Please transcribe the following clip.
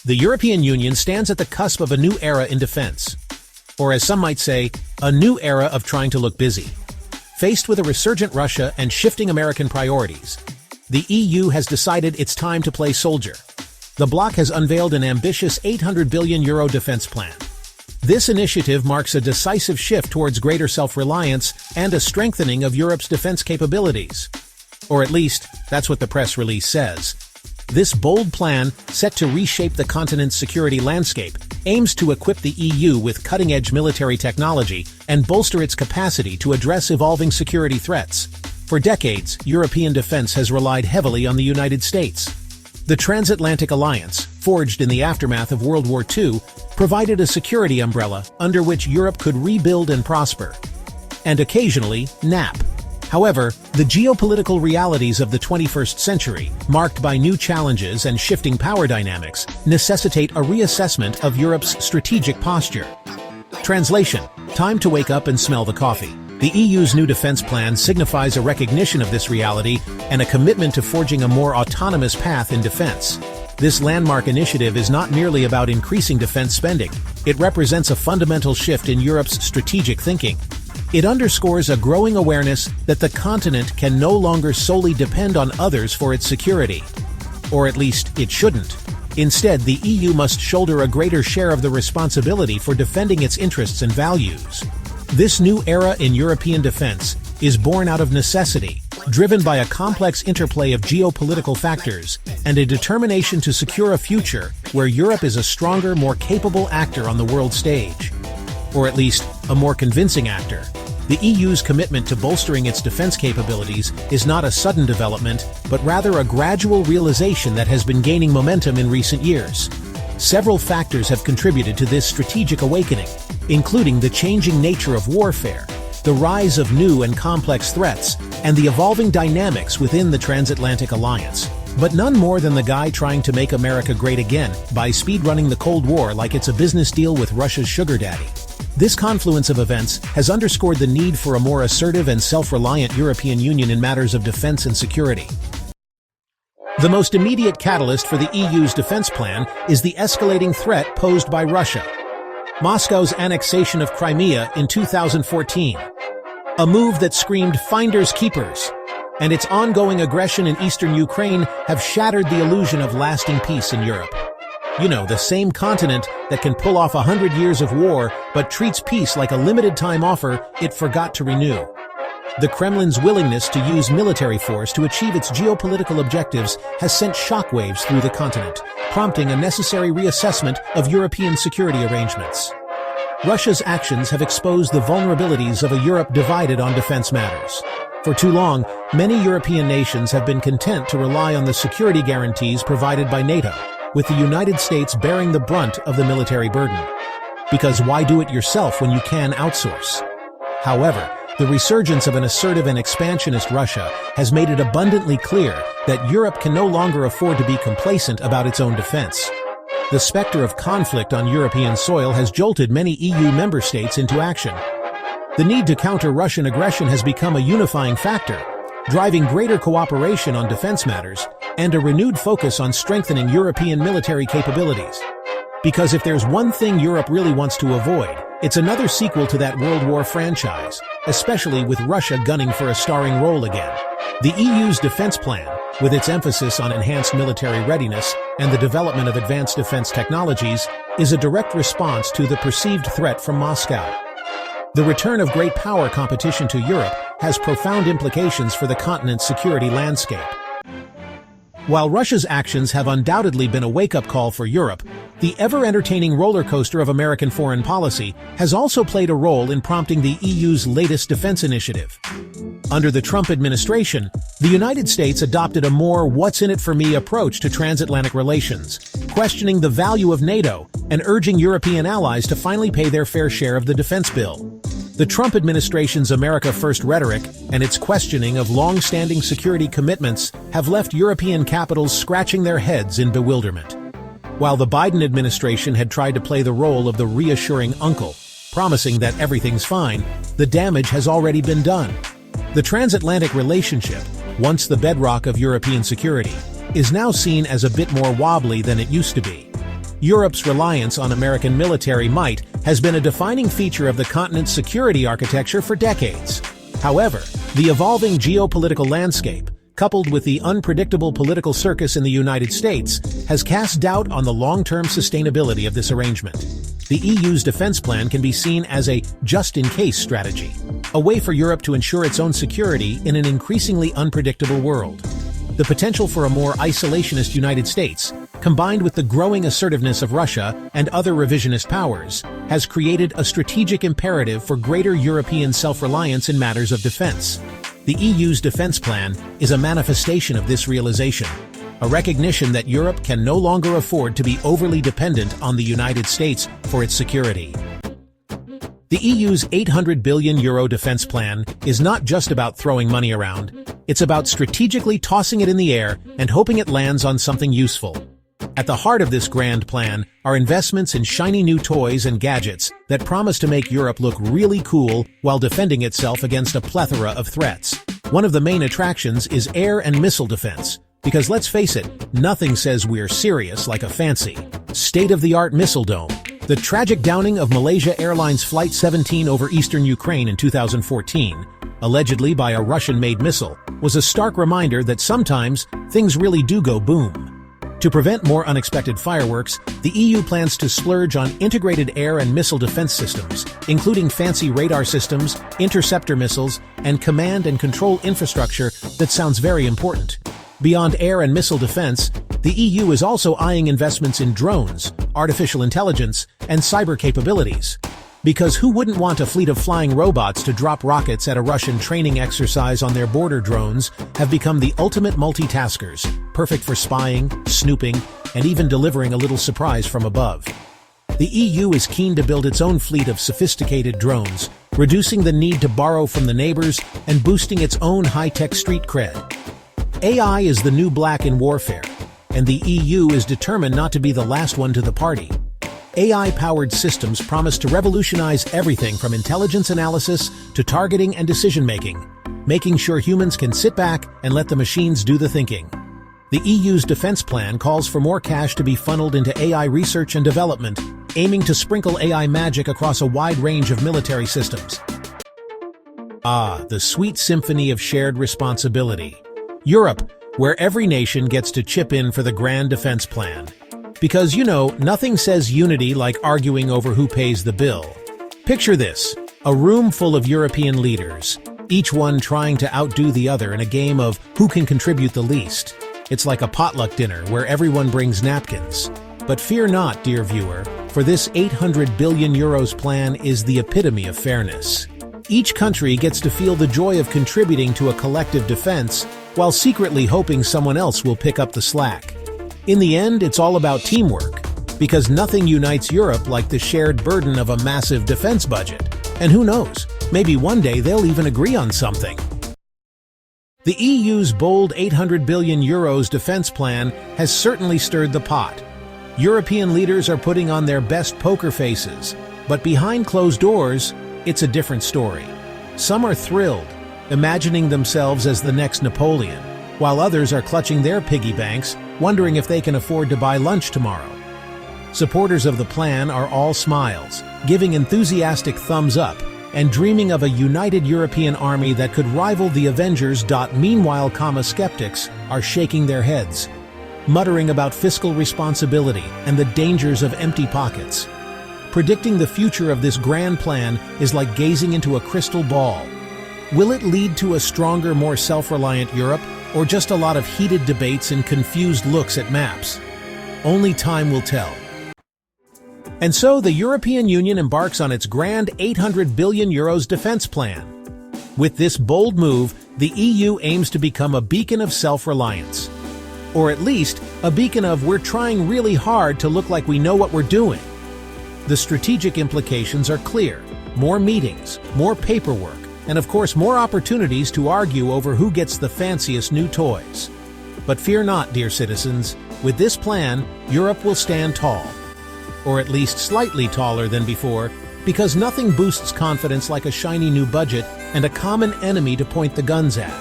The European Union stands at the cusp of a new era in defense. Or as some might say, a new era of trying to look busy. Faced with a resurgent Russia and shifting American priorities, the EU has decided it's time to play soldier. The bloc has unveiled an ambitious €800 billion defense plan. This initiative marks a decisive shift towards greater self-reliance and a strengthening of Europe's defense capabilities. Or at least, that's what the press release says. This bold plan, set to reshape the continent's security landscape, aims to equip the EU with cutting-edge military technology and bolster its capacity to address evolving security threats. For decades, European defense has relied heavily on the United States. The Transatlantic Alliance, forged in the aftermath of World War II, provided a security umbrella under which Europe could rebuild and prosper. And occasionally, nap. However, the geopolitical realities of the 21st century, marked by new challenges and shifting power dynamics, necessitate a reassessment of Europe's strategic posture. Translation: time to wake up and smell the coffee. The EU's new defense plan signifies a recognition of this reality and a commitment to forging a more autonomous path in defense. This landmark initiative is not merely about increasing defense spending. It represents a fundamental shift in Europe's strategic thinking. It underscores a growing awareness that the continent can no longer solely depend on others for its security. Or at least, it shouldn't. Instead, the EU must shoulder a greater share of the responsibility for defending its interests and values. This new era in European defense is born out of necessity, driven by a complex interplay of geopolitical factors and a determination to secure a future where Europe is a stronger, more capable actor on the world stage. Or at least, a more convincing actor. The EU's commitment to bolstering its defense capabilities is not a sudden development, but rather a gradual realization that has been gaining momentum in recent years. Several factors have contributed to this strategic awakening, including the changing nature of warfare, the rise of new and complex threats, and the evolving dynamics within the Transatlantic Alliance. But none more than the guy trying to make America great again by speedrunning the Cold War like it's a business deal with Russia's sugar daddy. This confluence of events has underscored the need for a more assertive and self-reliant European Union in matters of defense and security. The most immediate catalyst for the EU's defense plan is the escalating threat posed by Russia. Moscow's annexation of Crimea in 2014. A move that screamed finders keepers, and its ongoing aggression in eastern Ukraine have shattered the illusion of lasting peace in Europe. You know, the same continent that can pull off 100 years of war but treats peace like a limited-time offer it forgot to renew. The Kremlin's willingness to use military force to achieve its geopolitical objectives has sent shockwaves through the continent, prompting a necessary reassessment of European security arrangements. Russia's actions have exposed the vulnerabilities of a Europe divided on defense matters. For too long, many European nations have been content to rely on the security guarantees provided by NATO, with the United States bearing the brunt of the military burden. Because why do it yourself when you can outsource? However, the resurgence of an assertive and expansionist Russia has made it abundantly clear that Europe can no longer afford to be complacent about its own defense. The specter of conflict on European soil has jolted many EU member states into action. The need to counter Russian aggression has become a unifying factor, driving greater cooperation on defense matters and a renewed focus on strengthening European military capabilities. Because if there's one thing Europe really wants to avoid, it's another sequel to that World War franchise, especially with Russia gunning for a starring role again. The EU's defense plan, with its emphasis on enhanced military readiness and the development of advanced defense technologies, is a direct response to the perceived threat from Moscow. The return of great power competition to Europe has profound implications for the continent's security landscape. While Russia's actions have undoubtedly been a wake-up call for Europe, the ever-entertaining roller coaster of American foreign policy has also played a role in prompting the EU's latest defense initiative. Under the Trump administration, the United States adopted a more what's-in-it-for-me approach to transatlantic relations, questioning the value of NATO and urging European allies to finally pay their fair share of the defense bill. The Trump administration's America First rhetoric and its questioning of long-standing security commitments have left European capitals scratching their heads in bewilderment. While the Biden administration had tried to play the role of the reassuring uncle, promising that everything's fine, the damage has already been done. The transatlantic relationship, once the bedrock of European security, is now seen as a bit more wobbly than it used to be. Europe's reliance on American military might has been a defining feature of the continent's security architecture for decades. However, the evolving geopolitical landscape, coupled with the unpredictable political circus in the United States, has cast doubt on the long-term sustainability of this arrangement. The EU's defense plan can be seen as a just-in-case strategy, a way for Europe to ensure its own security in an increasingly unpredictable world. The potential for a more isolationist United States, combined with the growing assertiveness of Russia and other revisionist powers, has created a strategic imperative for greater European self-reliance in matters of defense. The EU's defense plan is a manifestation of this realization, a recognition that Europe can no longer afford to be overly dependent on the United States for its security. The EU's €800 billion defense plan is not just about throwing money around, it's about strategically tossing it in the air and hoping it lands on something useful. At the heart of this grand plan are investments in shiny new toys and gadgets that promise to make Europe look really cool while defending itself against a plethora of threats. One of the main attractions is air and missile defense, because let's face it, nothing says we're serious like a fancy, state-of-the-art missile dome. The tragic downing of Malaysia Airlines Flight 17 over eastern Ukraine in 2014, allegedly by a Russian-made missile, was a stark reminder that sometimes things really do go boom. To prevent more unexpected fireworks, the EU plans to splurge on integrated air and missile defense systems, including fancy radar systems, interceptor missiles, and command and control infrastructure that sounds very important. Beyond air and missile defense, the EU is also eyeing investments in drones, artificial intelligence, and cyber capabilities. Because who wouldn't want a fleet of flying robots to drop rockets at a Russian training exercise on their border? Drones have become the ultimate multitaskers, perfect for spying, snooping, and even delivering a little surprise from above. The EU is keen to build its own fleet of sophisticated drones, reducing the need to borrow from the neighbors and boosting its own high-tech street cred. AI is the new black in warfare, and the EU is determined not to be the last one to the party. AI-powered systems promise to revolutionize everything from intelligence analysis to targeting and decision-making, making sure humans can sit back and let the machines do the thinking. The EU's defense plan calls for more cash to be funneled into AI research and development, aiming to sprinkle AI magic across a wide range of military systems. Ah, the sweet symphony of shared responsibility. Europe, where every nation gets to chip in for the grand defense plan. Because, nothing says unity like arguing over who pays the bill. Picture this, a room full of European leaders, each one trying to outdo the other in a game of who can contribute the least. It's like a potluck dinner where everyone brings napkins. But fear not, dear viewer, for this €800 billion plan is the epitome of fairness. Each country gets to feel the joy of contributing to a collective defense while secretly hoping someone else will pick up the slack. In the end, it's all about teamwork, because nothing unites Europe like the shared burden of a massive defense budget. And who knows, maybe one day they'll even agree on something. The EU's bold €800 billion defense plan has certainly stirred the pot. European leaders are putting on their best poker faces, but behind closed doors, it's a different story. Some are thrilled, imagining themselves as the next Napoleon, while others are clutching their piggy banks, wondering if they can afford to buy lunch tomorrow. Supporters of the plan are all smiles, giving enthusiastic thumbs up, and dreaming of a united European army that could rival the Avengers. Meanwhile, skeptics are shaking their heads, muttering about fiscal responsibility and the dangers of empty pockets. Predicting the future of this grand plan is like gazing into a crystal ball. Will it lead to a stronger, more self-reliant Europe, or just a lot of heated debates and confused looks at maps? Only time will tell. And so the European Union embarks on its grand €800 billion defense plan. With this bold move, the EU aims to become a beacon of self-reliance. Or at least, a beacon of we're trying really hard to look like we know what we're doing. The strategic implications are clear. More meetings, more paperwork, and of course more opportunities to argue over who gets the fanciest new toys. But fear not, dear citizens, with this plan, Europe will stand tall. Or at least slightly taller than before, because nothing boosts confidence like a shiny new budget and a common enemy to point the guns at.